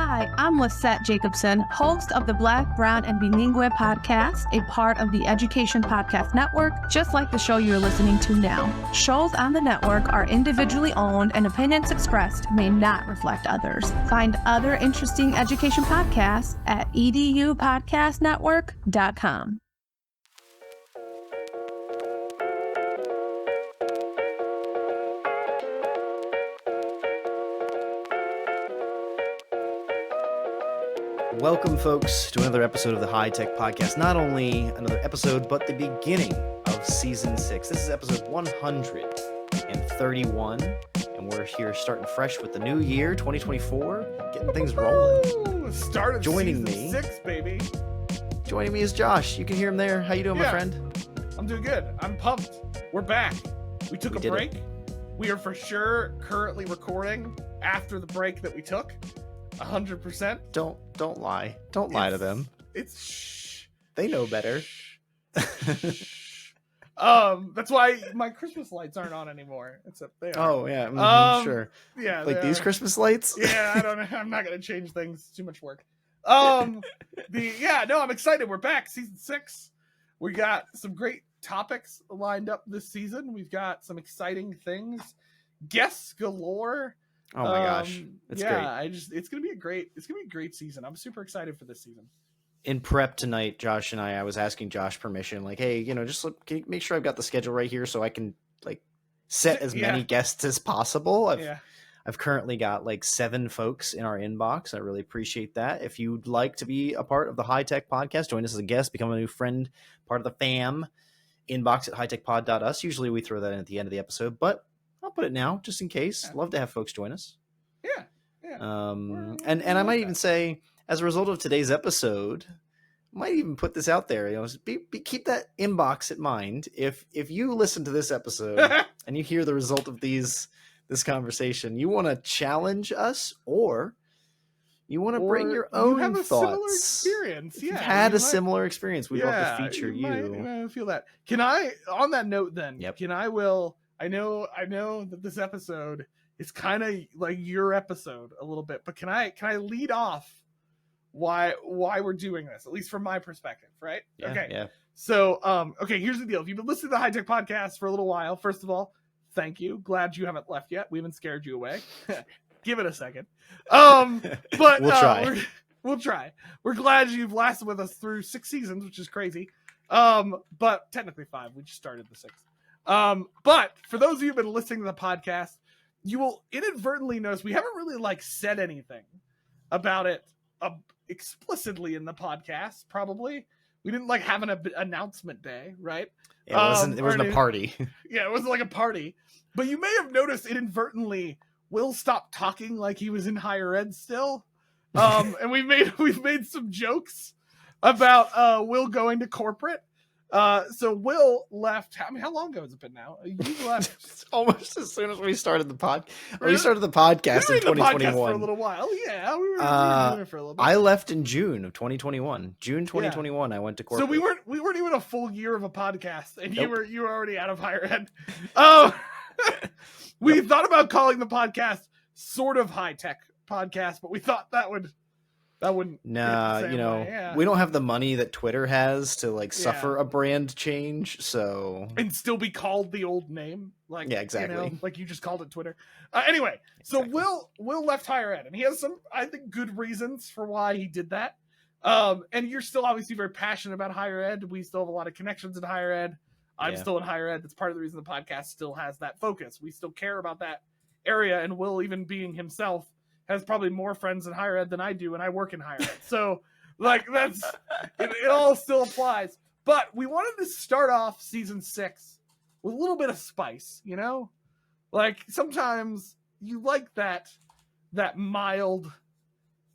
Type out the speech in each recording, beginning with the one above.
Hi, I'm Lisette Jacobson, host of the Black, Brown, and Bilingue podcast, a part of the Education Podcast Network, just like the show you're listening to now. Shows on the network are individually owned and opinions expressed may not reflect others. Find other interesting education podcasts at edupodcastnetwork.com. Welcome, folks, to another episode of the High Tech Podcast. Not only another episode, but the beginning of Season 6. This is episode 131, and we're here starting fresh with the new year, 2024, getting things rolling. Ooh, start of Joining season me, 6, baby. Joining me is Josh. You can hear him there. How you doing, my friend? I'm doing good. I'm pumped. We're back. We took a break. We are for sure currently recording after the break that we took. 100%. Don't lie. Don't lie to them. It's shh. They know better. That's why my Christmas lights aren't on anymore. Except they are. Oh yeah, sure. Yeah, like these Christmas lights. Yeah, I don't know. I'm not gonna change things. It's too much work. I'm excited. We're back, season 6. We got some great topics lined up this season. We've got some exciting things. Guests galore. Oh my gosh, it's great. It's gonna be a great season. I'm super excited for this season. In prep tonight, Josh and I was asking Josh permission, like, hey, just can you make sure I've got the schedule right here so I can like set as many guests as possible. I've currently got like 7 folks in our inbox. I really appreciate that. If you'd like to be a part of the High Tech Podcast, join us as a guest, become a new friend, part of the fam. Inbox at hightechpod.us. Usually we throw that in at the end of the episode, but I'll put it now just in case. Yeah. Love to have folks join us. Yeah. And I might even say, as a result of today's episode, I might even put this out there. Keep that inbox in mind. If you listen to this episode and you hear the result of this conversation, you want to challenge us, or you want to bring your own have a thoughts. Similar experience. If you've had a similar experience, we'd love to feature you. I feel that. Can I? On that note, then, Yep. I know that this episode is kind of like your episode a little bit, but can I lead off why we're doing this, at least from my perspective, right? Yeah, okay. Yeah. So, here's the deal. If you've been listening to the High Tech Podcast for a little while, first of all, thank you. Glad you haven't left yet. We haven't scared you away. Give it a second. But we'll try. We'll try. We're glad you've lasted with us through 6 seasons, which is crazy. But technically 5. We just started the 6th. But for those of you who've been listening to the podcast, you will inadvertently notice we haven't really said anything about it explicitly in the podcast. Probably we didn't have an announcement day, right? It wasn't a party. Yeah, it wasn't like a party. But you may have noticed inadvertently Will stopped talking like he was in higher ed still. And we've made some jokes about Will going to corporate. So Will left. How long ago has it been now? You left almost as soon as we started the podcast. Really? We started the podcast in 2021 for a little while. Yeah, we were doing it for a little bit. I left in June of 2021. June 2021, I went to corporate. So we weren't even a full year of a podcast, and Nope. you were already out of higher ed. We thought about calling the podcast sort of high tech podcast, but we thought that wouldn't. Nah, we don't have the money that Twitter has to suffer a brand change, so and still be called the old name. Yeah, exactly. You just called it Twitter. Anyway, exactly. So Will left higher ed, and he has some, I think, good reasons for why he did that. And you're still obviously very passionate about higher ed. We still have a lot of connections in higher ed. I'm still in higher ed. That's part of the reason the podcast still has that focus. We still care about that area, and Will, even being himself, has probably more friends in higher ed than I do, and I work in higher ed. So, that's it all still applies. But we wanted to start off season 6 with a little bit of spice, sometimes you like that mild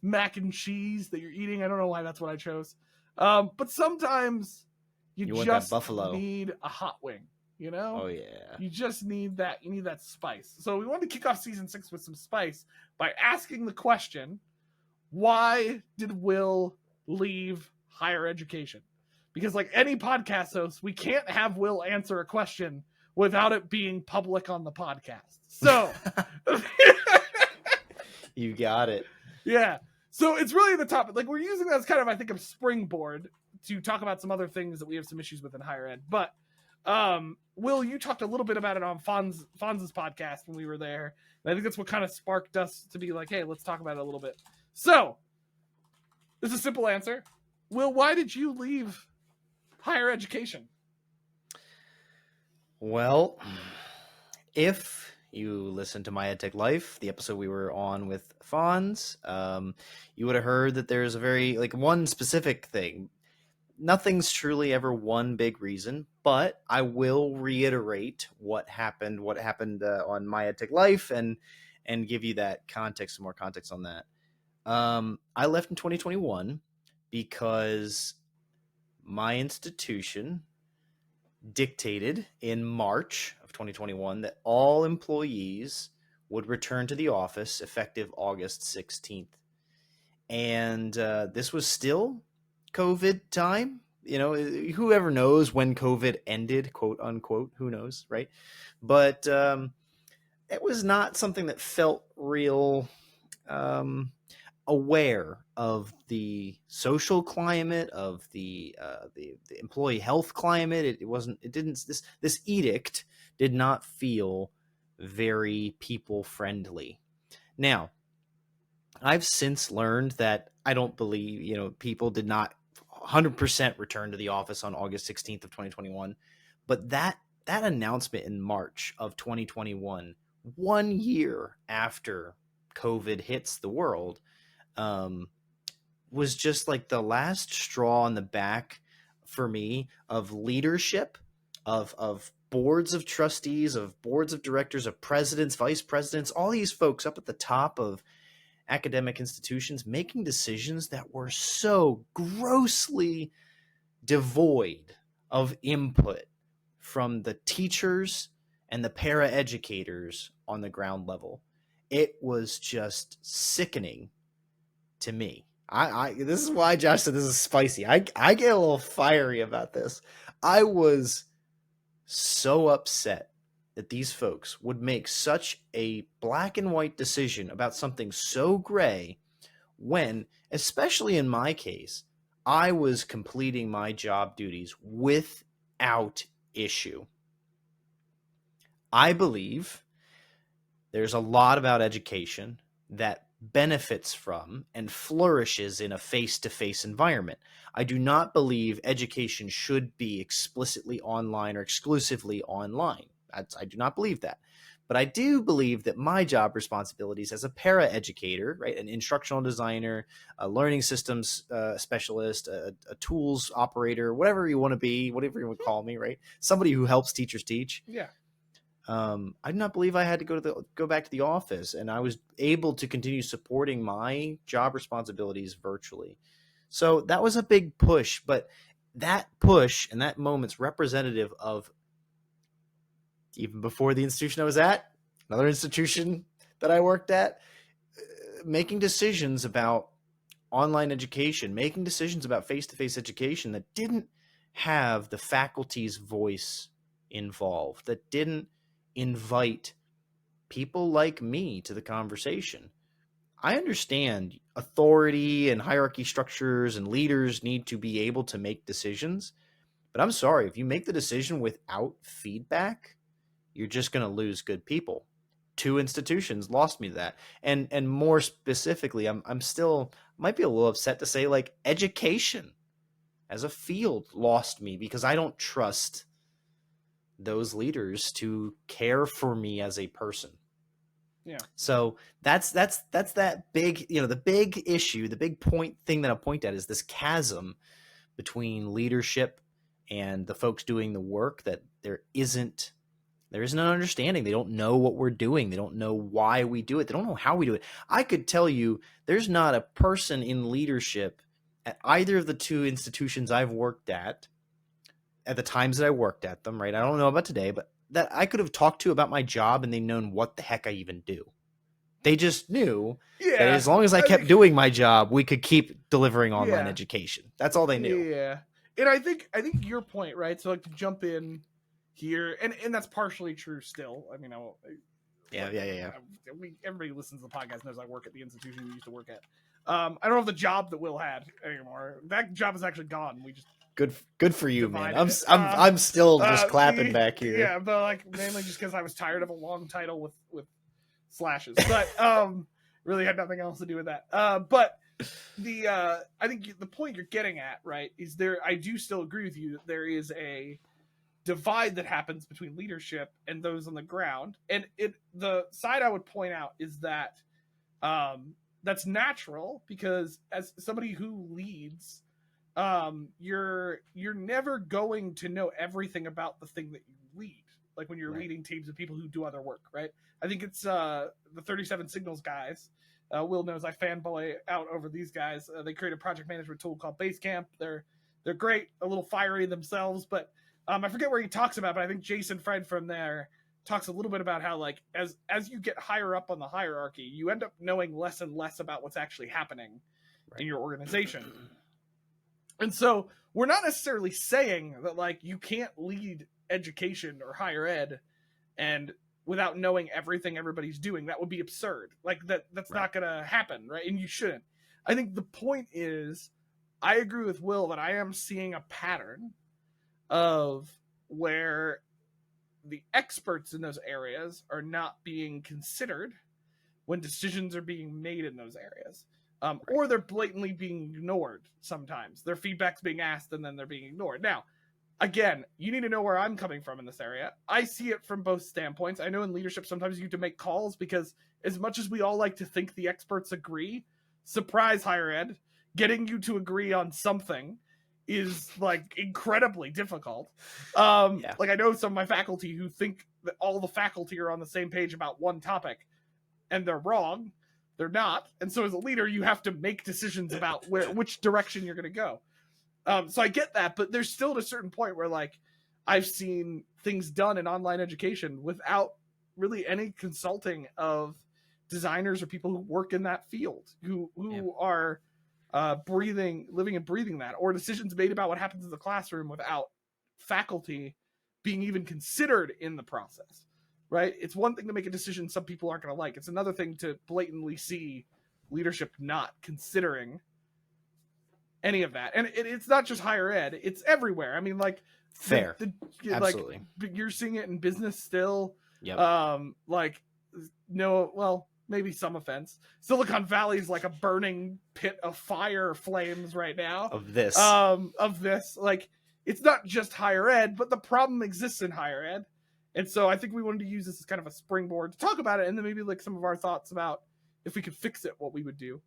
mac and cheese that you're eating. I don't know why that's what I chose. But sometimes you want just that buffalo. need a hot wing. Oh yeah. You just need that. You need that spice. So we wanted to kick off season 6 with some spice by asking the question, why did Will leave higher education? Because any podcast host, we can't have Will answer a question without it being public on the podcast. So you got it. Yeah. So it's really the topic. Like, we're using that as kind of, I think, a springboard to talk about some other things that we have some issues with in higher ed. But Will, you talked a little bit about it on Fonz's podcast when we were there. And I think that's what kind of sparked us to be like, hey, let's talk about it a little bit. So this is a simple answer. Will, why did you leave higher education? Well, if you listened to My EdTech Life, the episode we were on with Fonz, you would have heard that there's a very, one specific thing. Nothing's truly ever one big reason, but I will reiterate what happened on My EdTech Life and give you that context, some more context on that. I left in 2021 because my institution dictated in March of 2021 that all employees would return to the office effective August 16th. And this was still COVID time. Whoever knows when COVID ended, quote unquote, who knows, right? But it was not something that felt real aware of the social climate, of the employee health climate. This edict did not feel very people friendly. Now, I've since learned that I don't believe, people did not 100% return to the office on August 16th of 2021, but that announcement in March of 2021, 1 year after COVID hits the world, was just like the last straw on the back for me of leadership, of boards of trustees, of boards of directors, of presidents, vice presidents, all these folks up at the top of academic institutions making decisions that were so grossly devoid of input from the teachers and the paraeducators on the ground level. It was just sickening to me. This is why Josh said this is spicy. I get a little fiery about this. I was so upset that these folks would make such a black and white decision about something so gray when, especially in my case, I was completing my job duties without issue. I believe there's a lot about education that benefits from and flourishes in a face-to-face environment. I do not believe education should be explicitly online or exclusively online. I do not believe that. But I do believe that my job responsibilities as a para-educator, right, an instructional designer, a learning systems specialist, a tools operator, whatever you want to be, whatever you would call me, right, somebody who helps teachers teach. Yeah. I do not believe I had to go back to the office, and I was able to continue supporting my job responsibilities virtually. So that was a big push, but that push and that moment's representative of, even before the institution I was at, another institution that I worked at, making decisions about online education, making decisions about face-to-face education that didn't have the faculty's voice involved, that didn't invite people like me to the conversation. I understand authority and hierarchy structures and leaders need to be able to make decisions, but I'm sorry, if you make the decision without feedback, you're just going to lose good people. 2 institutions lost me to that. And more specifically, I'm still might be a little upset to say, like, education as a field lost me because I don't trust those leaders to care for me as a person. Yeah. So that's that big, the big issue, the big thing that I'll point at is this chasm between leadership and the folks doing the work, that there isn't an understanding. They don't know what we're doing. They don't know why we do it. They don't know how we do it. I could tell you there's not a person in leadership at either of the 2 institutions I've worked at the times that I worked at them, right? I don't know about today, but that I could have talked to about my job and they known what the heck I even do. They just knew that as long as I kept doing my job, we could keep delivering online education. That's all they knew. Yeah. And I think your point, right? So, like, to jump in here, and that's partially true still. I mean, yeah. Everybody who listens to the podcast knows I work at the institution we used to work at. I don't have the job that Will had anymore. That job is actually gone. We just good for you, man. I'm it. I'm still just clapping back here. Yeah, but like mainly just because I was tired of a long title with slashes, but really had nothing else to do with that. But the I think the point you're getting at, right, is there. I do still agree with you that there is a divide that happens between leadership and those on the ground, and the side I would point out is that that's natural, because as somebody who leads, you're never going to know everything about the thing that you lead, like when you're leading teams of people who do other work, right? I think it's the 37 Signals guys. Will knows I fanboy out over these guys. They create a project management tool called Basecamp. They're great, a little fiery themselves, but I forget where he talks about, but I think Jason Fred from there talks a little bit about how, like, as you get higher up on the hierarchy, you end up knowing less and less about what's actually happening in your organization. And so we're not necessarily saying that, like, you can't lead education or higher ed and without knowing everything everybody's doing. That would be absurd. Like, that's not going to happen, right? And you shouldn't. I think the point is, I agree with Will that I am seeing a pattern of where the experts in those areas are not being considered when decisions are being made in those areas. Or they're blatantly being ignored sometimes. Their feedback's being asked and then they're being ignored. Now, again, you need to know where I'm coming from in this area. I see it from both standpoints. I know in leadership sometimes you have to make calls, because as much as we all like to think the experts agree, surprise, higher ed, getting you to agree on something is like incredibly difficult. Like, I know some of my faculty who think that all the faculty are on the same page about one topic, and they're wrong. They're not. And so as a leader, you have to make decisions about which direction you're going to go. So I get that, but there's still at a certain point where, like, I've seen things done in online education without really any consulting of designers or people who work in that field, who are living and breathing that, or decisions made about what happens in the classroom without faculty being even considered in the process, right? It's one thing to make a decision some people aren't going to like. It's another thing to blatantly see leadership not considering any of that. And it's not just higher ed, it's everywhere. I mean, like, fair. Absolutely. Like, you're seeing it in business still. Yep. Maybe some offense. Silicon Valley is like a burning pit of fire flames right now. Of this. Like, it's not just higher ed, but the problem exists in higher ed. And so I think we wanted to use this as kind of a springboard to talk about it, and then maybe like some of our thoughts about if we could fix it, what we would do.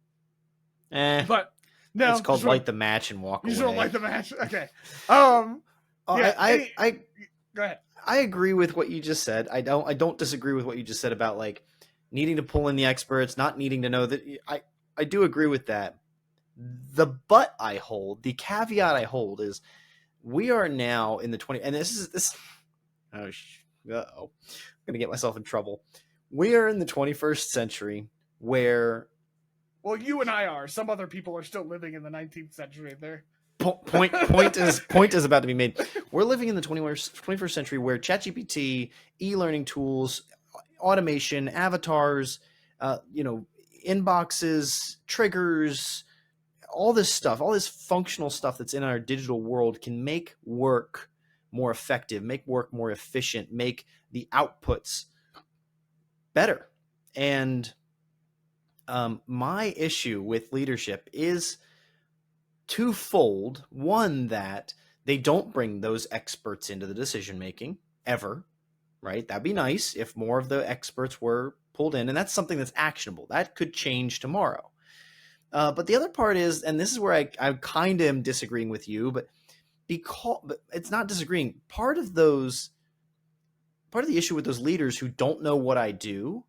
But no, it's called light the match and walk away. You don't light the match. Okay. Go ahead. I agree with what you just said. I don't disagree with what you just said about, like, needing to pull in the experts, not needing to know that. I do agree with that. The caveat I hold is, we are now in the 20, and I'm gonna get myself in trouble. We are in the 21st century where, well, you and I are. Some other people are still living in the 19th century. There. Point is about to be made. We're living in the 21st century where ChatGPT, e-learning tools, automation, avatars, inboxes, triggers, all this stuff, all this functional stuff that's in our digital world can make work more effective, make work more efficient, make the outputs better. And my issue with leadership is twofold. One, that they don't bring those experts into the decision making ever, right? That'd be nice if more of the experts were pulled in, and that's something that's actionable. That could change tomorrow. But the other part is, and this is where I kind of am disagreeing with you, but it's not disagreeing. Part of the issue with those leaders who don't know what I do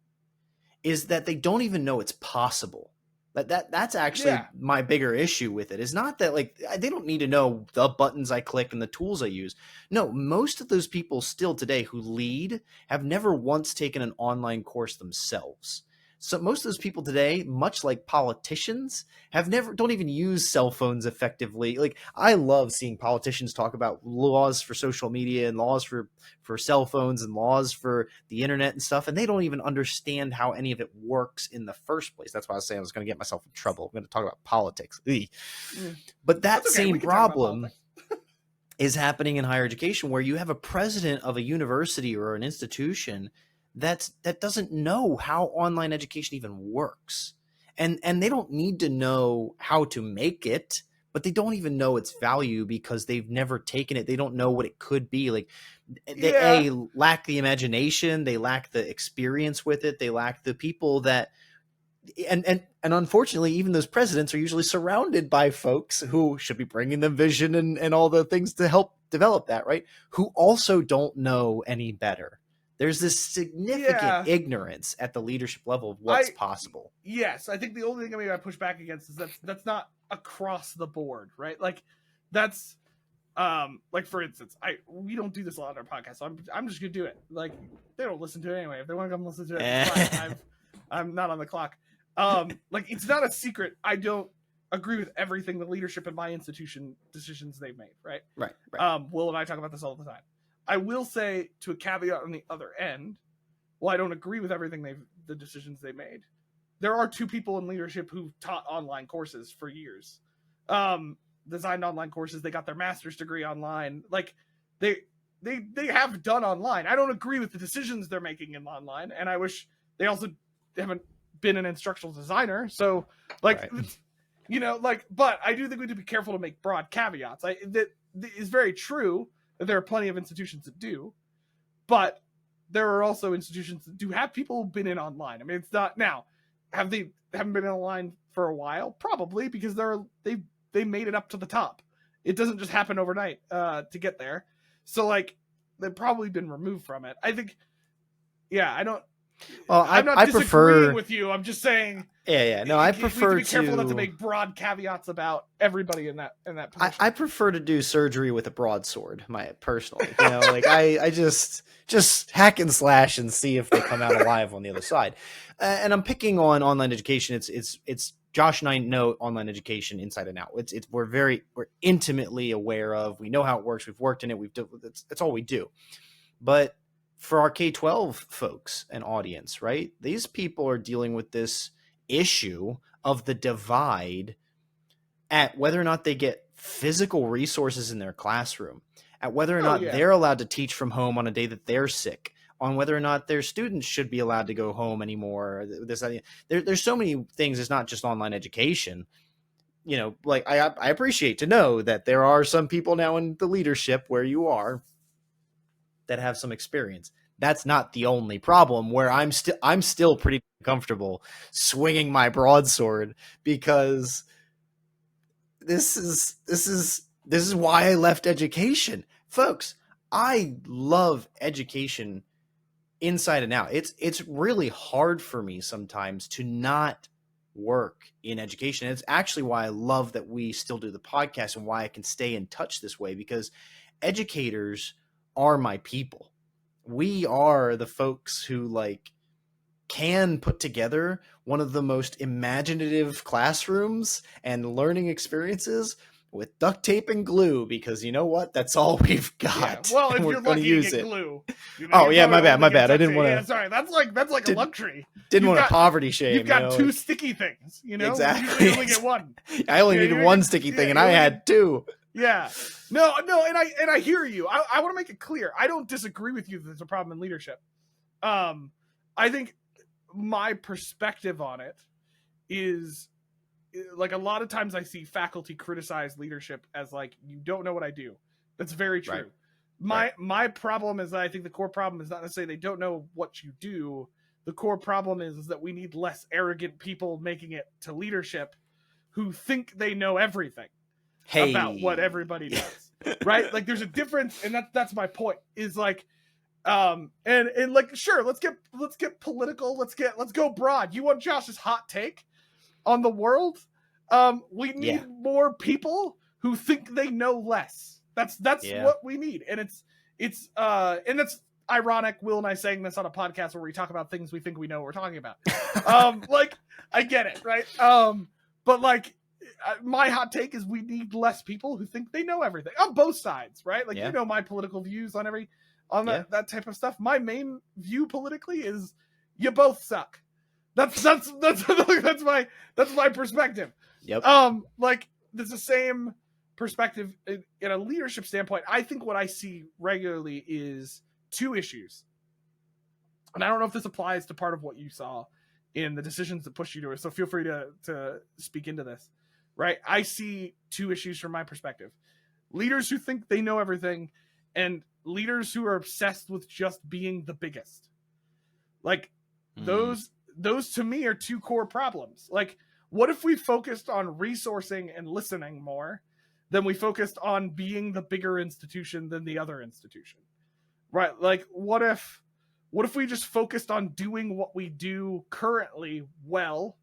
is that they don't even know it's possible. That's actually my bigger issue with it. Is not that, like, they don't need to know the buttons I click and the tools I use. No, most of those people still today who lead have never once taken an online course themselves. So most of those people today, much like politicians, don't even use cell phones effectively. Like, I love seeing politicians talk about laws for social media and laws for cell phones and laws for the internet and stuff, and they don't even understand how any of it works in the first place. That's why I was saying I was going to get myself in trouble. I'm going to talk about politics. But that same problem is happening in higher education, where you have a president of a university or an institution that doesn't know how online education even works. And they don't need to know how to make it, but they don't even know its value because they've never taken it. They don't know what it could be. Like, they lack the imagination, they lack the experience with it, they lack the people that, and unfortunately, even those presidents are usually surrounded by folks who should be bringing them vision and all the things to help develop that, right? Who also don't know any better. There's this significant ignorance at the leadership level of what's possible. Yes, I think the only thing maybe I push back against is that's not across the board, right? Like, that's like, for instance, we don't do this a lot on our podcast, so I'm just gonna do it. Like, they don't listen to it anyway. If they want to come listen to it, fine. I'm not on the clock. Like, it's not a secret. I don't agree with everything the leadership in my institution decisions they've made, right? Right. Will and I talk about this all the time. I will say, to a caveat on the other end, while I don't agree with everything the decisions they made, there are two people in leadership who taught online courses for years, designed online courses. They got their master's degree online. Like, they have done online. I don't agree with the decisions they're making in online, and I wish they also haven't been an instructional designer. So, like, right. But I do think we need to be careful to make broad caveats. That is very true. There are plenty of institutions that do, but there are also institutions that do have people who've been in online. I mean, it's not now. Haven't been in online for a while? Probably, because they made it up to the top. It doesn't just happen overnight to get there. So, like, they've probably been removed from it. I think. Yeah, I don't. Well, I'm not disagreeing with you. I'm just saying. Yeah. No, I prefer to be careful not to make broad caveats about everybody in that position. I prefer to do surgery with a broadsword, personally. Like, I just hack and slash and see if they come out alive on the other side. And I'm picking on online education. It's Josh and I know online education inside and out. We're intimately aware of. We know how it works. We've worked in it. That's all we do. But for our K-12 folks and audience, right? These people are dealing with this issue of the divide at whether or not they get physical resources in their classroom, at whether or not they're allowed to teach from home on a day that they're sick, on whether or not their students should be allowed to go home anymore. There's so many things. It's not just online education. Like, I appreciate to know that there are some people now in the leadership where you are that have some experience. That's not the only problem, where I'm still pretty comfortable swinging my broadsword, because this is why I left education. Folks, I love education inside and out. It's really hard for me sometimes to not work in education. It's actually why I love that we still do the podcast and why I can stay in touch this way, because educators are my people. We are the folks who, like, can put together one of the most imaginative classrooms and learning experiences with duct tape and glue, because you know what? That's all we've got. Yeah. Well, if you're lucky to get glue. Oh yeah, my bad. I didn't want to. Yeah, sorry, that's like a luxury. Didn't want to poverty shame. You've got two sticky things. Exactly. You only get one. I only needed one sticky thing, and I had two. Yeah. No, and I hear you. I want to make it clear. I don't disagree with you that there's a problem in leadership. I think my perspective on it is, like, a lot of times I see faculty criticize leadership as, like, you don't know what I do. That's very true. Right. My problem is that I think the core problem is not necessarily they don't know what you do. The core problem is that we need less arrogant people making it to leadership who think they know everything about what everybody does. Right? Like, there's a difference, and that's my point. Is like, and like, sure, let's get political. Let's go broad. You want Josh's hot take on the world? We need more people who think they know less. That's what we need, and it's ironic, Will and I saying this on a podcast where we talk about things we think we know what we're talking about. Like, I get it, right? But like, my hot take is we need less people who think they know everything on both sides, right? Like, you know, my political views on that type of stuff. My main view politically is you both suck. That's my perspective. Yep. Like, there's the same perspective in a leadership standpoint. I think what I see regularly is two issues, and I don't know if this applies to part of what you saw in the decisions that pushed you to it, so feel free to speak into this. Right, I see two issues from my perspective: leaders who think they know everything, and leaders who are obsessed with just being the biggest. Like, those to me are two core problems. Like, what if we focused on resourcing and listening more than we focused on being the bigger institution than the other institution? Right? Like, what if we just focused on doing what we do currently well,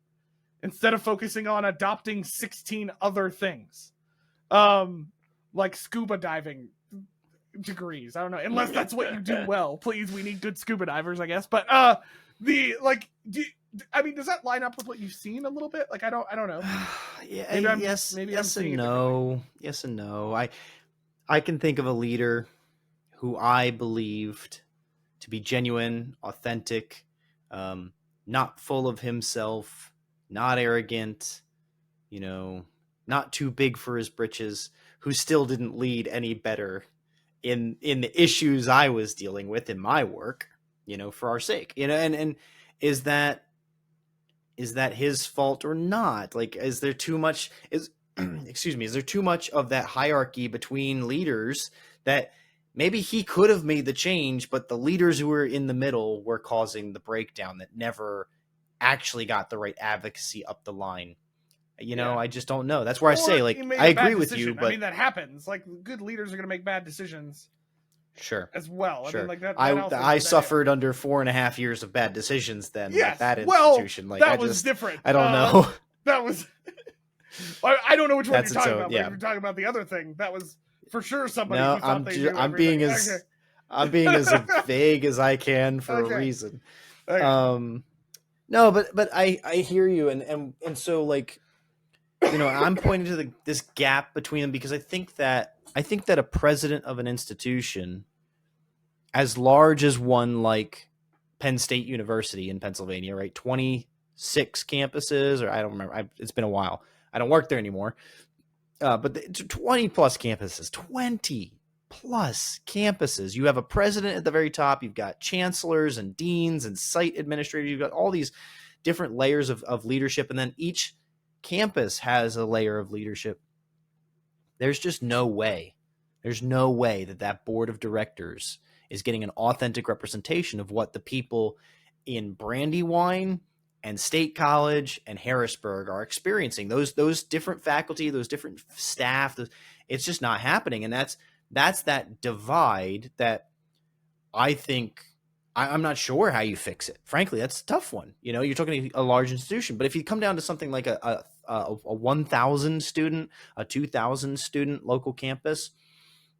instead of focusing on adopting 16 other things, like scuba diving degrees? I don't know, unless that's what you do well. Please, we need good scuba divers, I guess. But does that line up with what you've seen a little bit? Like, I don't know. Yeah, yes and no. Yes and no. I can think of a leader who I believed to be genuine, authentic, not full of himself, not arrogant, you know, not too big for his britches, who still didn't lead any better in the issues I was dealing with in my work, you know, for our sake, you know, and is that his fault or not? Like, is there too much is there too much of that hierarchy between leaders that maybe he could have made the change, but the leaders who were in the middle were causing the breakdown that never actually got the right advocacy up the line? You know, I just don't know. That's where I say, like, I agree with you, but I mean, that happens. Like, good leaders are going to make bad decisions. Sure. As well. Sure. I mean, like that. I suffered under 4.5 years of bad decisions then. Yes. At that institution. Like, that was different. I don't know. That was. I don't know which one you're talking about. Yeah. But if you're talking about the other thing, that was for sure somebody. No, who thought they knew I'm being as vague as I can for a reason. Okay. No, but I hear you, and so, like, you know, I'm pointing to this gap between them because I think that a president of an institution as large as one like Penn State University in Pennsylvania, right? 26 campuses, or I don't remember. It's been a while. I don't work there anymore. But 20 plus campuses, 20 plus campuses. You have a president at the very top. You've got chancellors and deans and site administrators. You've got all these different layers of leadership. And then each campus has a layer of leadership. There's just no way. There's no way that board of directors is getting an authentic representation of what the people in Brandywine and State College and Harrisburg are experiencing. Those different faculty, those different staff, it's just not happening. And that's that divide that I think I'm not sure how you fix it. Frankly, that's a tough one. You know, you're talking a large institution, but if you come down to something like a 1,000 student, a 2,000 student local campus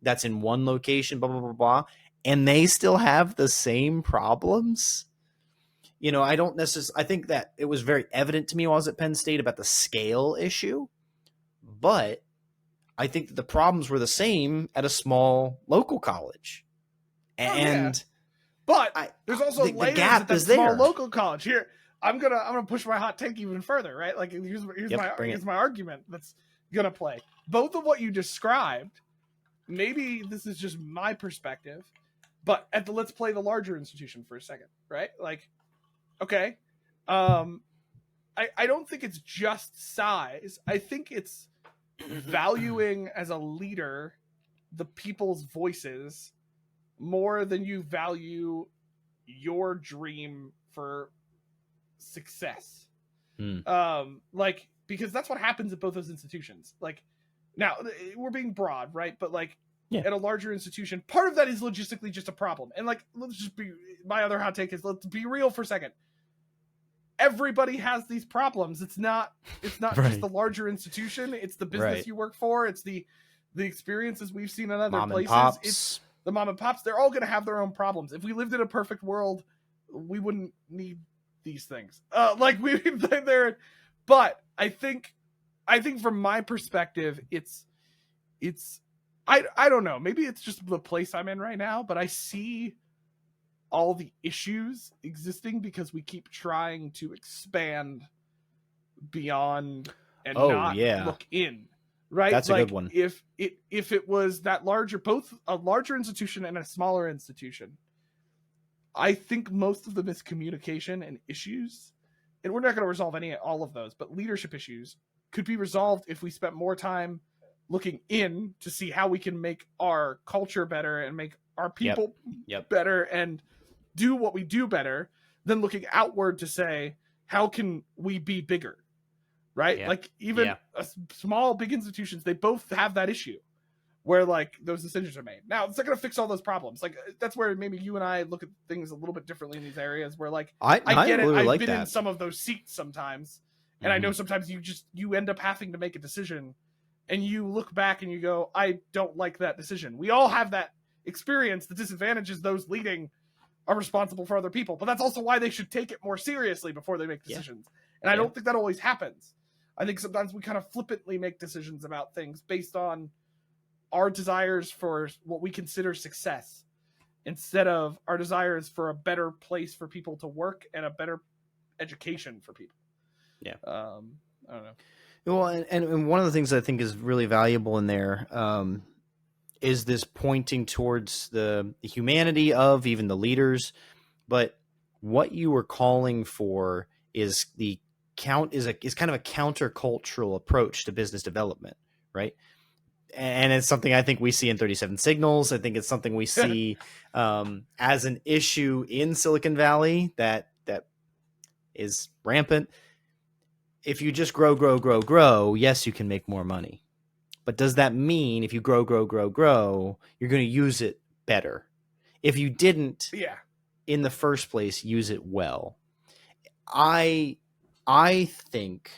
that's in one location, blah, blah, blah, blah, and they still have the same problems. You know, I think that it was very evident to me while I was at Penn State about the scale issue, but I think that the problems were the same at a small local college. And but there's also the gap at that is small there. Local college. Here, I'm gonna push my hot take even further, right? Like, here's my argument that's gonna play. Both of what you described, maybe this is just my perspective, but let's play the larger institution for a second, right? Like, okay, I don't think it's just size. I think it's valuing as a leader the people's voices more than you value your dream for success. Like, because that's what happens at both those institutions. Like, now we're being broad, right? But like, at a larger institution, part of that is logistically just a problem. And like, my other hot take is, let's be real for a second. Everybody has these problems. It's not right. Just the larger institution. It's the business you work for. It's the experiences we've seen in other places. the mom and pops, they're all going to have their own problems. If we lived in a perfect world, we wouldn't need these things. But I think from my perspective, it's I don't know. Maybe it's just the place I'm in right now, but I see all the issues existing because we keep trying to expand beyond and not look in. Right? That's a good one. If it was that larger, both a larger institution and a smaller institution, I think most of the miscommunication and issues, and we're not going to resolve all of those, but leadership issues could be resolved if we spent more time looking in to see how we can make our culture better and make our people better and do what we do better than looking outward to say, how can we be bigger? Right? Yeah. Like even small, big institutions, they both have that issue where like those decisions are made. Now it's not going to fix all those problems. Like that's where maybe you and I look at things a little bit differently in these areas where like, I get it. I've been in some of those seats sometimes. And I know sometimes you end up having to make a decision and you look back and you go, I don't like that decision. We all have that experience. The disadvantages those leading are responsible for other people, but that's also why they should take it more seriously before they make decisions. And I don't think that always happens. I think sometimes we kind of flippantly make decisions about things based on our desires for what we consider success instead of our desires for a better place for people to work and a better education for people. Yeah. I don't know. Well, and one of the things I think is really valuable in there is this pointing towards the humanity of even the leaders. But what you were calling for is kind of a countercultural approach to business development, right? And it's something I think we see in 37 Signals. I think it's something we see as an issue in Silicon Valley that is rampant. If you just grow, yes, you can make more money. But does that mean if you grow, you're going to use it better? If you didn't, in the first place, use it well. I think,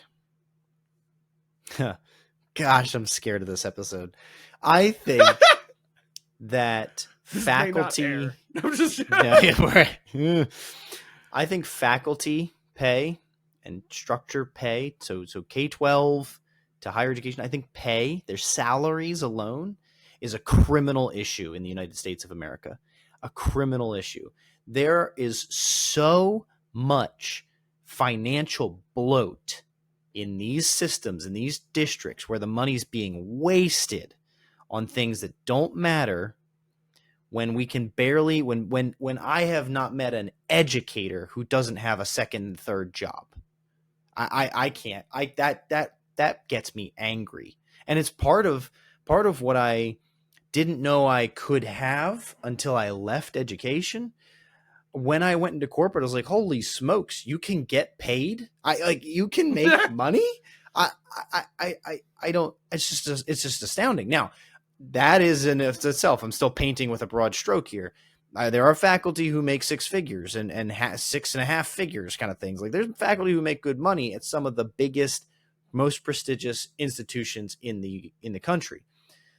gosh, I'm scared of this episode. I think that faculty, I think faculty pay and structure pay, so K-12 to higher education, I think their salaries alone is a criminal issue in the United States of America. A criminal issue. There is so much financial bloat in these systems, in these districts where the money's being wasted on things that don't matter when we can barely, when I have not met an educator who doesn't have a second and third job. I can't. That gets me angry. And it's part of what I didn't know I could have until I left education. When I went into corporate, I was like, holy smokes, you can get paid? You can make money? I don't, it's just astounding. Now, that is in itself, I'm still painting with a broad stroke here. There are faculty who make six figures and 6.5 figures kind of things. Like there's faculty who make good money at some of the biggest, most prestigious institutions in the country.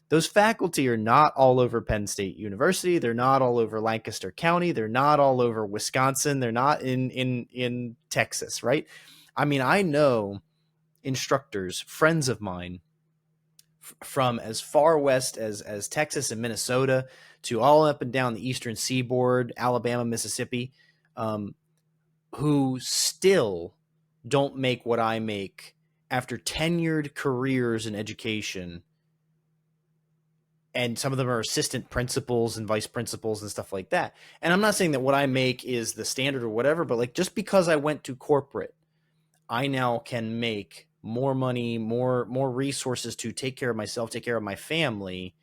Those faculty are not all over Penn State University. They're not all over Lancaster County. They're not all over Wisconsin. They're not in Texas, right? I mean, I know instructors, friends of mine, from as far west as Texas and Minnesota to all up and down the eastern seaboard, Alabama, Mississippi, who still don't make what I make after tenured careers in education. And some of them are assistant principals and vice principals and stuff like that. And I'm not saying that what I make is the standard or whatever, but like just because I went to corporate, I now can make more money, more resources to take care of myself, take care of my family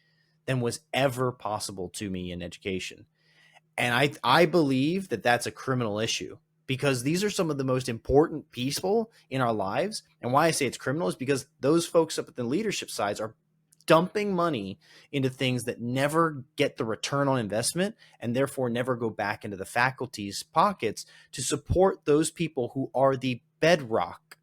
than was ever possible to me in education. And I believe that that's a criminal issue because these are some of the most important people in our lives. And why I say it's criminal is because those folks up at the leadership sides are dumping money into things that never get the return on investment and therefore never go back into the faculty's pockets to support those people who are the bedrock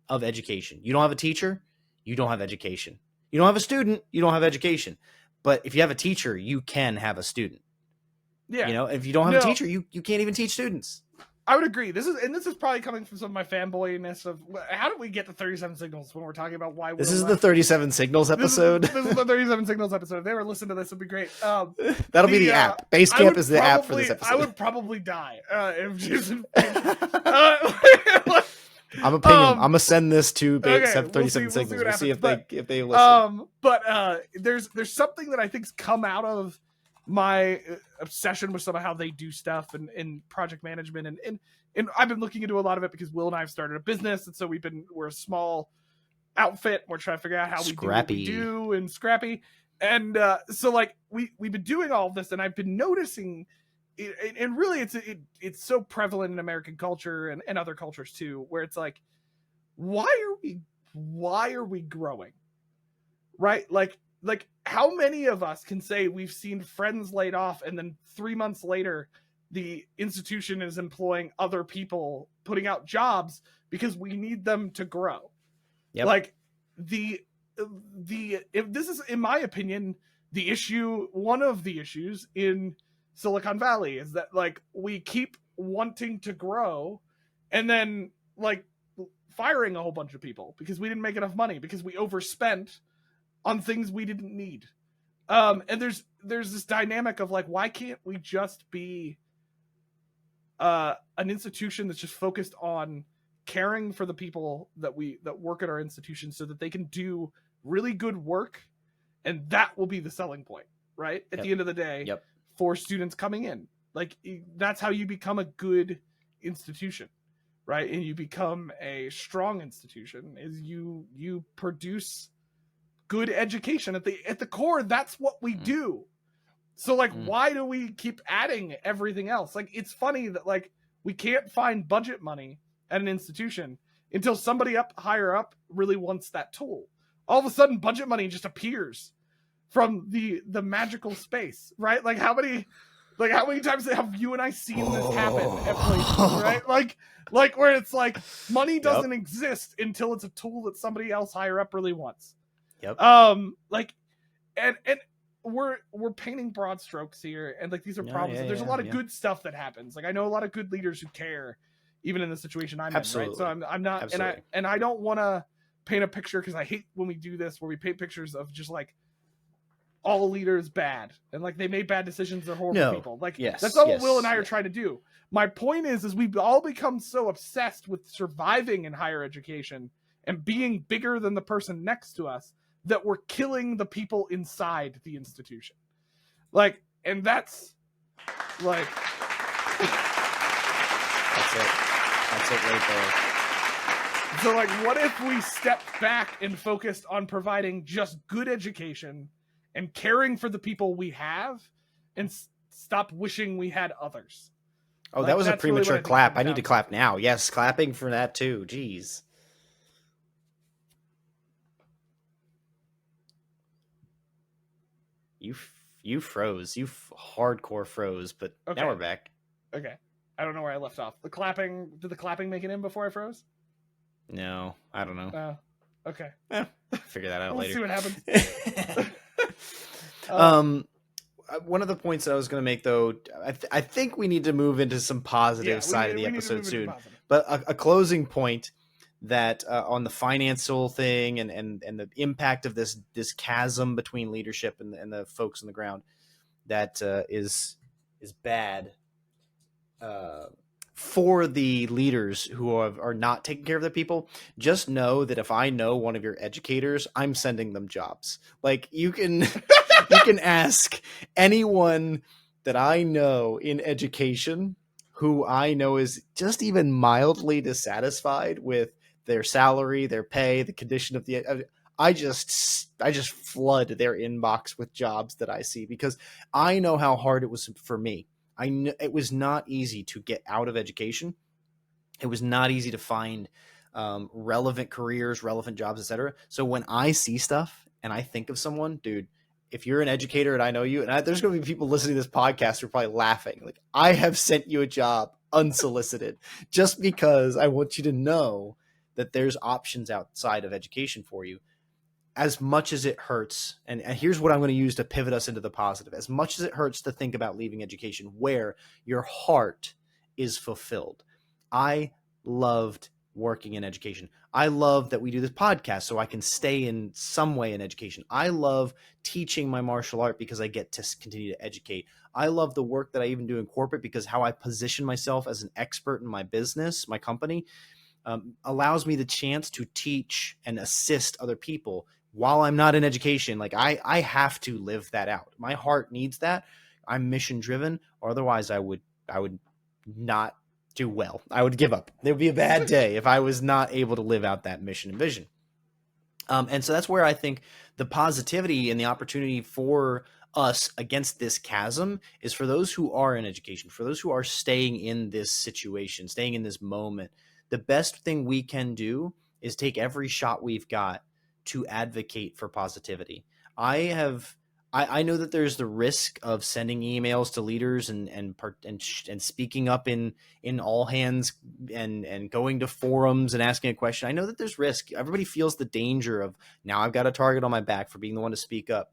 of education. You don't have a teacher, you don't have education. You don't have a student, you don't have education. But if you have a teacher, you can have a student. Yeah. You know, if you don't have a teacher, you can't even teach students. I would agree. This is probably coming from some of my fanboyness of how did we get to 37 signals when we're talking about why this is the 37 signals episode. This is the 37 signals episode. If they were listening to this, ituld be great. That'll be the app. Basecamp is the app for this episode. I would probably die if Jason. I'm a ping him. I'm gonna send this to 37 signals. We'll see if they listen. But there's something that I think's come out of my obsession with some of how they do stuff and project management and I've been looking into a lot of it because Will and I have started a business, and so we're a small outfit. We're trying to figure out how we do what we do, and scrappy. And so like we've been doing all of this, and I've been noticing and really it's so prevalent in American culture and other cultures too, where it's like, why are we growing? Right? Like how many of us can say we've seen friends laid off, and then 3 months later the institution is employing other people, putting out jobs because we need them to grow? Yep. Like if this is, in my opinion, one of the issues in Silicon Valley is that like we keep wanting to grow and then like firing a whole bunch of people because we didn't make enough money, because we overspent on things we didn't need. And there's this dynamic of like, why can't we just be an institution that's just focused on caring for the people that work at our institution so that they can do really good work, and that will be the selling point, right? At the end of the day, for students coming in. Like, that's how you become a good institution, right? And you become a strong institution, is you produce good education at the core. That's what we do. So like, why do we keep adding everything else? Like, it's funny that like we can't find budget money at an institution until somebody higher up really wants that tool. All of a sudden budget money just appears from the magical space, right? Like how many times have you and I seen this happen at places, right? Like where it's like money doesn't exist until it's a tool that somebody else higher up really wants. Like, and we're painting broad strokes here, and like these are problems. There's a lot of good stuff that happens. Like I know a lot of good leaders who care, even in the situation I'm in, right? So I'm not, Absolutely. and I don't want to paint a picture, because I hate when we do this, where we paint pictures of just like all leaders bad and like they made bad decisions, they're horrible people. Like that's not what Will and I are trying to do. My point is we've all become so obsessed with surviving in higher education and being bigger than the person next to us that we're killing the people inside the institution. Like, and that's like that's it right there. So like, what if we stepped back and focused on providing just good education and caring for the people we have, and stop wishing we had others? Oh, like, that was a premature really clap. I need to clap now. Yes, clapping for that too. Jeez. You froze. You hardcore froze, but now we're back. Okay. I don't know where I left off. Did the clapping make it in before I froze? No, I don't know. Okay. Figure that out later. We'll see what happens. One of the points that I was going to make, though, I think we need to move into some positive side of the episode soon. But a closing point that on the financial thing and the impact of this chasm between leadership and the folks on the ground that is bad for the leaders who are not taking care of their people. Just know that if I know one of your educators, I'm sending them jobs. Like, you can you can ask anyone that I know in education who I know is just even mildly dissatisfied with their salary, their pay, the condition of the I just flood their inbox with jobs that I see, because I know how hard it was for me. I know it was not easy to get out of education. It was not easy to find relevant careers, relevant jobs, etc. So when I see stuff and I think of someone, dude, if you're an educator and I know you, and there's going to be people listening to this podcast who are probably laughing. Like, I have sent you a job unsolicited just because I want you to know that there's options outside of education for you. as much as it hurts, and here's what I'm going to use to pivot us into the positive, as much as it hurts to think about leaving education, where your heart is fulfilled. I loved working in education. I love that we do this podcast so I can stay in some way in education. I love teaching my martial art because I get to continue to educate. I love the work that I even do in corporate because how I position myself as an expert in my business, my company, allows me the chance to teach and assist other people while I'm not in education. Like I have to live that out. My heart needs that. I'm mission driven, or otherwise I would not do well. I would give up. There would be a bad day if I was not able to live out that mission and vision. And so that's where I think the positivity and the opportunity for us against this chasm is for those who are in education, for those who are staying in this situation, staying in this moment. The best thing we can do is take every shot we've got to advocate for positivity. I know that there's the risk of sending emails to leaders and speaking up in all hands and going to forums and asking a question. I know that there's risk. Everybody feels the danger of, now I've got a target on my back for being the one to speak up.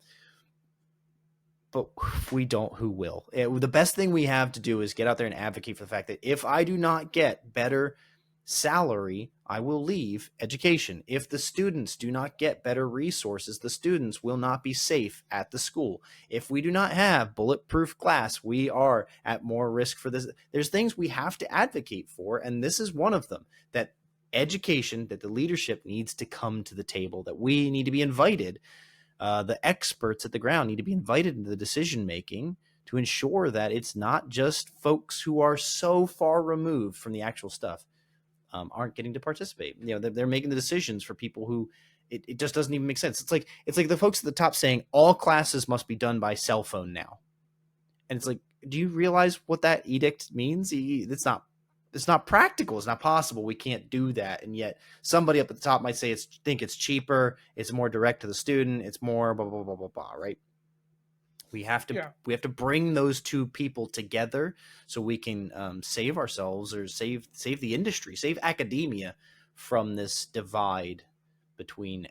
But if we don't, who will? The best thing we have to do is get out there and advocate for the fact that if I do not get better salary, I will leave education. If the students do not get better resources, the students will not be safe at the school. If we do not have bulletproof glass, we are at more risk for this. There's things we have to advocate for, and this is one of them, that education, that the leadership needs to come to the table, that we need to be invited. The experts at the ground need to be invited into the decision making to ensure that it's not just folks who are so far removed from the actual stuff aren't getting to participate. They're making the decisions for people who it just doesn't even make sense. It's like the folks at the top saying all classes must be done by cell phone now. And it's like, do you realize what that edict means? It's not practical. It's not possible. We can't do that. And yet somebody up at the top might say think it's cheaper. It's more direct to the student. It's more blah, blah, blah, blah, blah, right? We have to bring those two people together so we can save ourselves, or save the industry, save academia from this divide between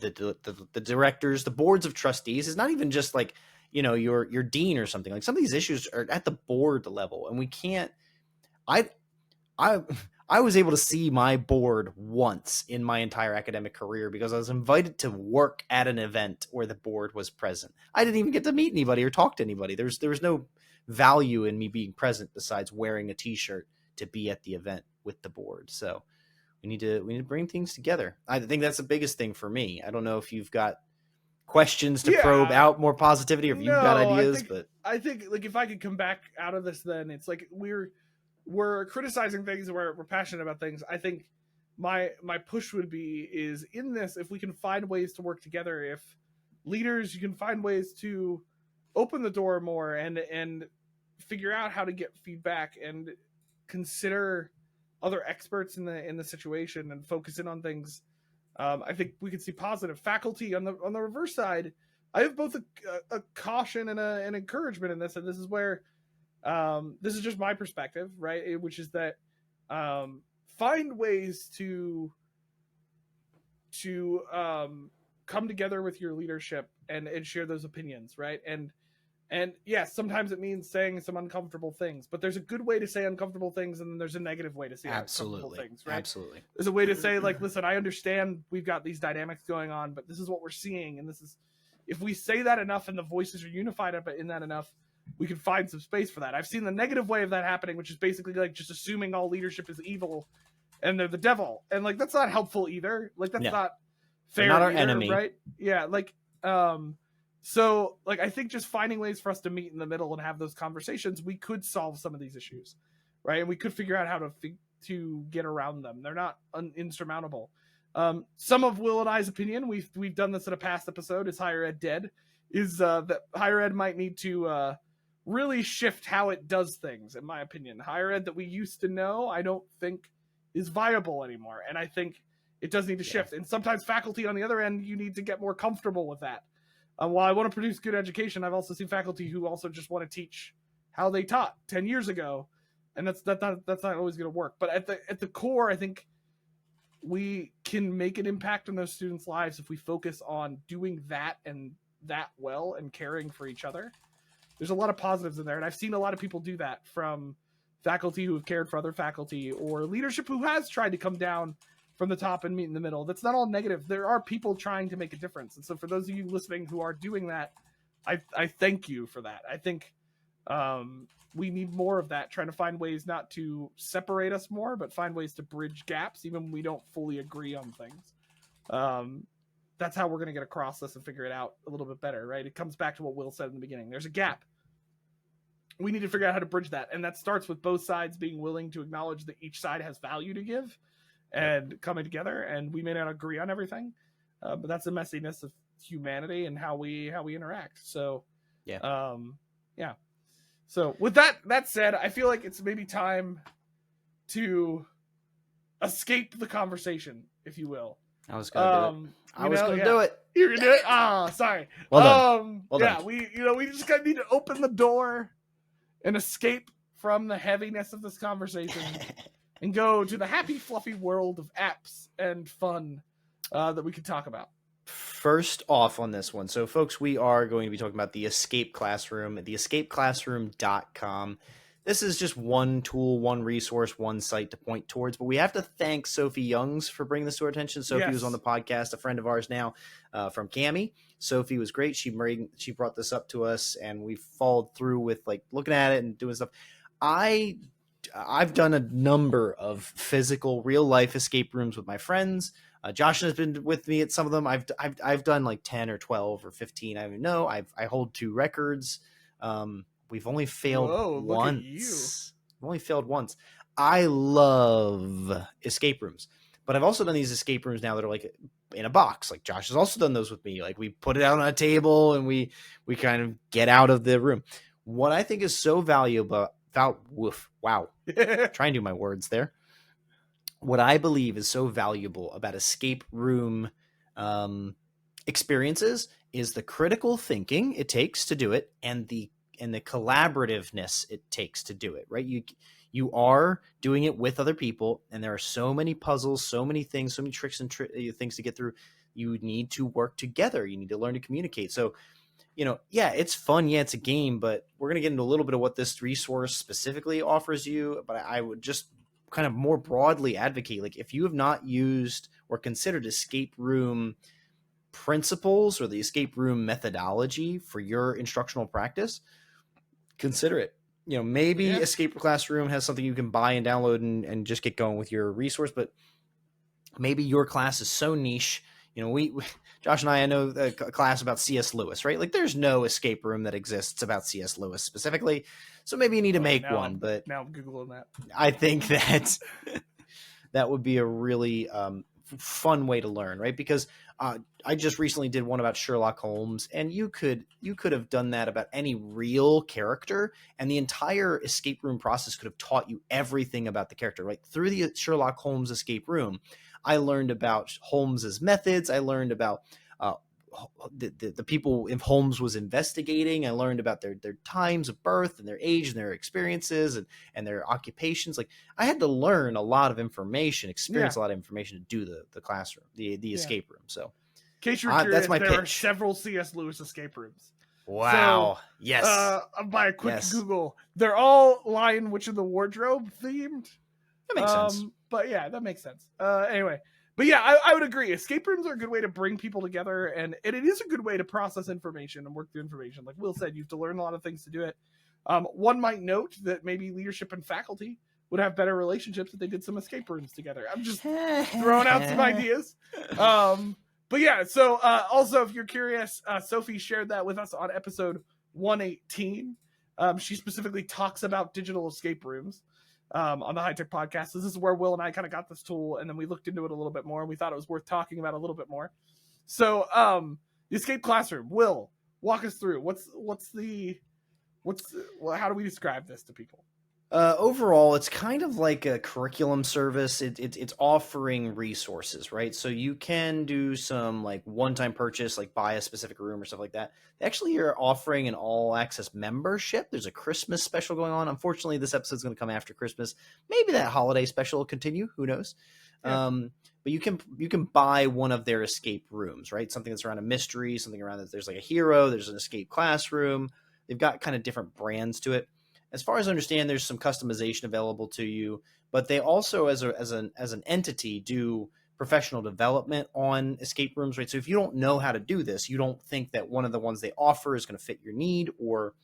the directors, the boards of trustees. It's not even just like, your dean or something. Like, some of these issues are at the board level, and we can't. I was able to see my board once in my entire academic career because I was invited to work at an event where the board was present. I didn't even get to meet anybody or talk to anybody. There was no value in me being present besides wearing a t-shirt to be at the event with the board. So we need to bring things together. I think that's the biggest thing for me. I don't know if you've got questions to probe out more positivity, or if you've got ideas. I think like, if I could come back out of this, then it's like we're criticizing things and we're passionate about things. I think my push would be is in this, if we can find ways to work together, if leaders, you can find ways to open the door more and figure out how to get feedback and consider other experts in the situation and focus in on things. I think we could see positive. Faculty on the reverse side, I have both a caution and an encouragement in this, and this is where this is just my perspective, right? Which is that find ways to come together with your leadership and share those opinions, right? And yes, sometimes it means saying some uncomfortable things, but there's a good way to say uncomfortable things, and then there's a negative way to say uncomfortable things, right? Absolutely. There's a way to say, like, listen, I understand we've got these dynamics going on, but this is what we're seeing, and this is, if we say that enough and the voices are unified in that enough, we can find some space for that. I've seen the negative way of that happening, which is basically like just assuming all leadership is evil and they're the devil, and like that's not helpful either. Like that's not fair. They're not our either, enemy, right? Yeah, like so like I think just finding ways for us to meet in the middle and have those conversations, we could solve some of these issues, right? And we could figure out how to get around them. They're not insurmountable. Some of Will and I's opinion, we've done this in a past episode, is higher ed dead, is that higher ed might need to really shift how it does things, in my opinion. Higher ed that we used to know, I don't think is viable anymore, and I think it does need to shift. And sometimes faculty on the other end, you need to get more comfortable with that. While I want to produce good education, I've also seen faculty who also just want to teach how they taught 10 years ago, and that's not always going to work. But at the core, I think we can make an impact on those students' lives if we focus on doing that and that well and caring for each other. There's a lot of positives in there, and I've seen a lot of people do that, from faculty who have cared for other faculty, or leadership who has tried to come down from the top and meet in the middle. That's not all negative. There are people trying to make a difference. And so for those of you listening who are doing that, I thank you for that. I think we need more of that, trying to find ways not to separate us more, but find ways to bridge gaps, even when we don't fully agree on things. That's how we're going to get across this and figure it out a little bit better, right? It comes back to what Will said in the beginning. There's a gap. We need to figure out how to bridge that. And that starts with both sides being willing to acknowledge that each side has value to give and coming together. And we may not agree on everything, but that's the messiness of humanity and how we interact. So, yeah. So with that said, I feel like it's maybe time to escape the conversation, if you will. I was gonna do it. I was gonna do it. You're gonna do it? Ah, sorry. Well done. Well done. We just kind of need to open the door and escape from the heaviness of this conversation and go to the happy, fluffy world of apps and fun that we could talk about. First off on this one. So folks, we are going to be talking about the Escape Classroom at theescapeclassroom.com. This is just one tool, one resource, one site to point towards, but we have to thank Sophie Youngs for bringing this to our attention. Sophie was on the podcast, a friend of ours now from Cami. Sophie was great. She brought this up to us, and we followed through with like looking at it and doing stuff. I've done a number of physical, real life escape rooms with my friends. Josh has been with me at some of them. I've done like 10 or 12 or 15. I don't even know. I hold 2 records. We've only failed once. We've only failed once. I love escape rooms, but I've also done these escape rooms now that are like in a box. Like Josh has also done those with me. Like we put it out on a table and we kind of get out of the room. What I think is so valuable wow. Try and do my words there. What I believe is so valuable about escape room experiences is the critical thinking it takes to do it, and the collaborativeness it takes to do it, right? You are doing it with other people, and there are so many puzzles, so many things, so many tricks and things to get through. You need to work together. You need to learn to communicate. So, it's fun. Yeah, it's a game, but we're going to get into a little bit of what this resource specifically offers you. But I would just kind of more broadly advocate, like if you have not used or considered escape room principles or the escape room methodology for your instructional practice, consider it. Maybe Escape Classroom has something you can buy and download and just get going with your resource, but maybe your class is so niche. We Josh and I know a class about C.S. Lewis, right? Like there's no escape room that exists about C.S. Lewis specifically. So maybe you need to make one, but now I'm Googling that. I think that that would be a really fun way to learn, right? Because I just recently did one about Sherlock Holmes, and you could have done that about any real character, and the entire escape room process could have taught you everything about the character. Like through the Sherlock Holmes escape room, I learned about Holmes's methods. I learned about the people if Holmes was investigating. I learned about their times of birth and their age and their experiences and their occupations. Like I had to learn a lot of information, experience a lot of information to do the classroom, the escape room. So in case you're curious, that's my pitch. Are several C.S. Lewis escape rooms. Wow. So, yes. By a quick Google, they're all Lion Witch of the Wardrobe themed. That makes sense. But yeah, that makes sense. Anyway. But yeah, I would agree. Escape rooms are a good way to bring people together, and it is a good way to process information and work through information. Like Will said, you have to learn a lot of things to do it. One might note that maybe leadership and faculty would have better relationships if they did some escape rooms together. I'm just throwing out some ideas. But yeah, so also if you're curious, Sophie shared that with us on episode 118. She specifically talks about digital escape rooms. On the High Tech Podcast. This is where Will and I kind of got this tool, and then we looked into it a little bit more, and we thought it was worth talking about a little bit more. So, the Escape Classroom. Will, walk us through. How do we describe this to people? Overall, it's kind of like a curriculum service. It's offering resources, right? So you can do some like one-time purchase, like buy a specific room or stuff like that. They actually are offering an all-access membership. There's a Christmas special going on. Unfortunately, this episode's going to come after Christmas. Maybe that holiday special will continue. Who knows? Yeah. But you can buy one of their escape rooms, right? Something that's around a mystery, something around that there's like a hero, there's an escape classroom. They've got kind of different brands to it. As far as I understand, there's some customization available to you, but they also, as an entity, do professional development on escape rooms, right? So if you don't know how to do this, you don't think that one of the ones they offer is going to fit your need or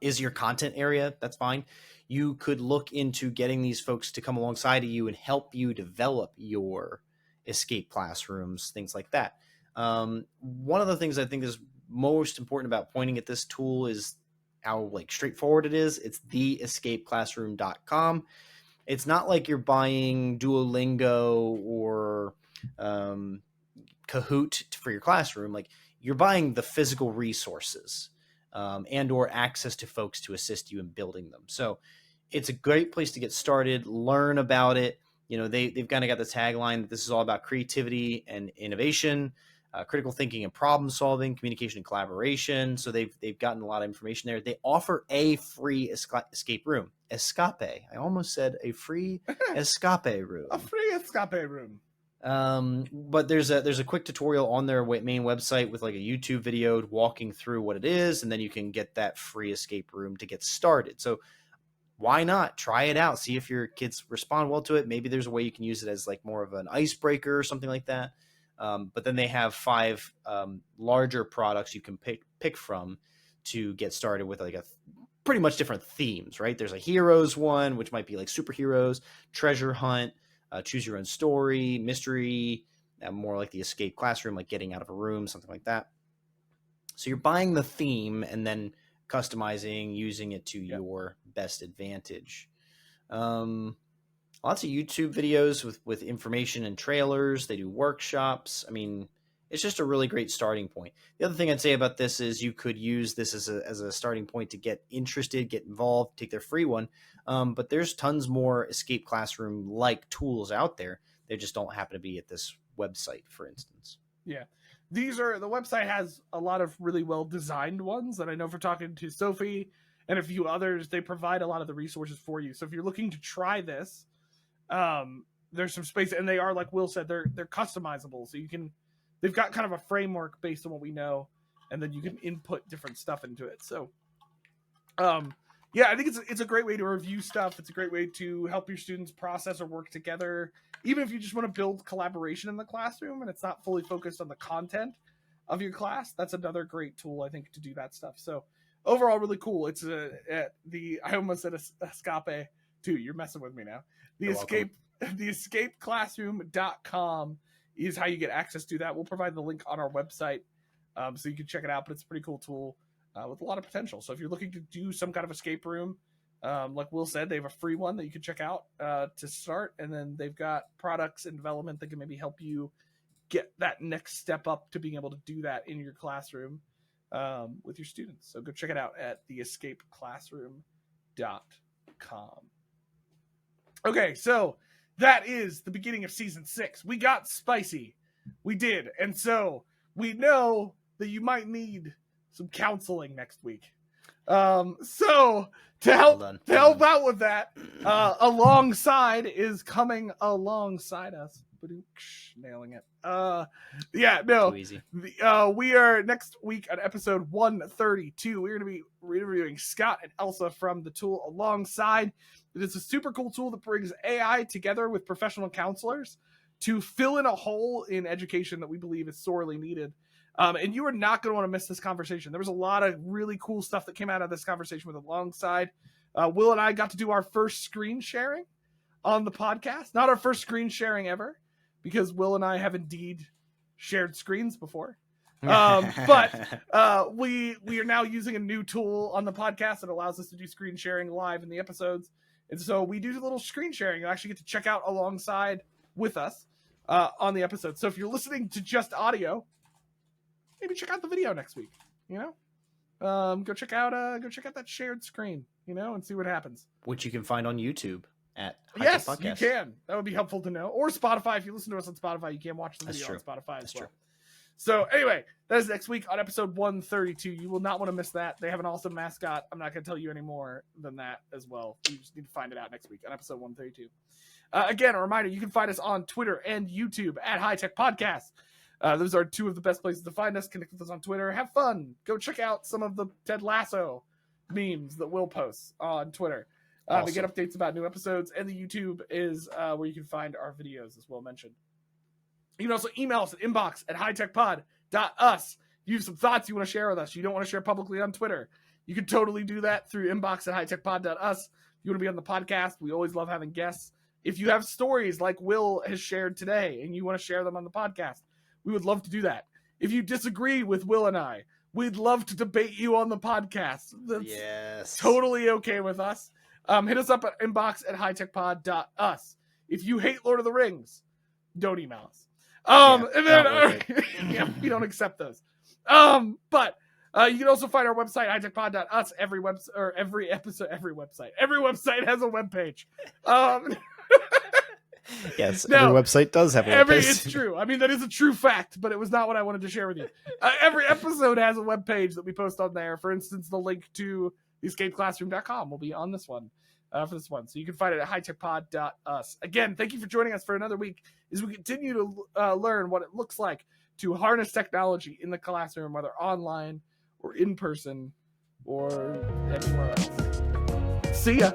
is your content area, that's fine. You could look into getting these folks to come alongside of you and help you develop your escape classrooms, things like that. One of the things I think is most important about pointing at this tool is how like straightforward it is. It's theescapeclassroom.com. It's not like you're buying Duolingo or Kahoot for your classroom. Like you're buying the physical resources and or access to folks to assist you in building them. So it's a great place to get started, learn about it. You know, they've kind of got the tagline that this is all about creativity and innovation, critical thinking and problem solving, communication and collaboration. So they've gotten a lot of information there. They offer a free escape room. Escape. I almost said a free escape room. A free escape room. But there's a quick tutorial on their main website with like a YouTube video walking through what it is, and then you can get that free escape room to get started. So why not try it out? See if your kids respond well to it. Maybe there's a way you can use it as like more of an icebreaker or something like that. But then they have 5 larger products you can pick from to get started with like a pretty much different themes, right? There's a heroes one, which might be like superheroes, treasure hunt, choose your own story, mystery, more like the escape classroom, like getting out of a room, something like that. So you're buying the theme and then customizing, using it to your best advantage. Lots of YouTube videos with information and trailers. They do workshops. I mean, it's just a really great starting point. The other thing I'd say about this is you could use this as a starting point to get interested, get involved, take their free one. But there's tons more escape classroom-like tools out there. They just don't happen to be at this website, for instance. Yeah. The website has a lot of really well-designed ones that I know for talking to Sophie and a few others, they provide a lot of the resources for you. So if you're looking to try this, there's some space, and they are, like Will said, they're customizable. So they've got kind of a framework based on what we know, and then you can input different stuff into it. So, yeah, I think it's a great way to review stuff. It's a great way to help your students process or work together. Even if you just want to build collaboration in the classroom and it's not fully focused on the content of your class, that's another great tool, I think, to do that stuff. So overall, really cool. It's I almost said escape too. You're messing with me now. The escapeclassroom.com is how you get access to that. We'll provide the link on our website so you can check it out, but it's a pretty cool tool with a lot of potential. So if you're looking to do some kind of escape room, like Will said, they have a free one that you can check out to start, and then they've got products in development that can maybe help you get that next step up to being able to do that in your classroom with your students. So go check it out at theescapeclassroom.com. Okay, so that is the beginning of season 6. We got spicy. We did. And so we know that you might need some counseling next week. So to help out with that, alongside is coming alongside us. Nailing it. Yeah, no. Too easy. We are next week on episode 132. We're going to be reviewing Scott and Elsa from the tool Alongside. It is a super cool tool that brings AI together with professional counselors to fill in a hole in education that we believe is sorely needed. And you are not going to want to miss this conversation. There was a lot of really cool stuff that came out of this conversation with Alongside. Will and I got to do our first screen sharing on the podcast. Not our first screen sharing ever, because Will and I have indeed shared screens before. But we are now using a new tool on the podcast that allows us to do screen sharing live in the episodes. And so we do a little screen sharing. You actually get to check out Alongside with us on the episode. So if you're listening to just audio, maybe check out the video next week. You know, go check out that shared screen. and see what happens. Which you can find on YouTube at Yes, you can. That would be helpful to know. Or Spotify. If you listen to us on Spotify, you can watch the video on Spotify as well. True. So anyway, that is next week on episode 132. You will not want to miss that. They have an awesome mascot. I'm not going to tell you any more than that as well. You just need to find it out next week on episode 132. Again, a reminder, you can find us on Twitter and YouTube at High Tech Podcast. Those are two of the best places to find us. Connect with us on Twitter. Have fun. Go check out some of the Ted Lasso memes that Will posts on Twitter. Awesome. To get updates about new episodes. And the YouTube is where you can find our videos, as Will mentioned. You can also email us at inbox@hightechpod.us. If you have some thoughts you want to share with us, you don't want to share publicly on Twitter, you can totally do that through inbox@hightechpod.us. If you want to be on the podcast, we always love having guests. If you have stories like Will has shared today and you want to share them on the podcast, we would love to do that. If you disagree with Will and I, we'd love to debate you on the podcast. That's totally okay with us. Hit us up at inbox@hightechpod.us. If you hate Lord of the Rings, don't email us. And then we don't accept those. But you can also find our website, hightechpod.us. Every website has a webpage. Yes, every website does have a webpage. It's true. I mean, that is a true fact, but it was not what I wanted to share with you. Every episode has a webpage that we post on there. For instance, the link to escapeclassroom.com will be on this one. For this one. So you can find it at hightechpod.us. Again, thank you for joining us for another week as we continue to learn what it looks like to harness technology in the classroom, whether online or in person or anywhere else. See ya.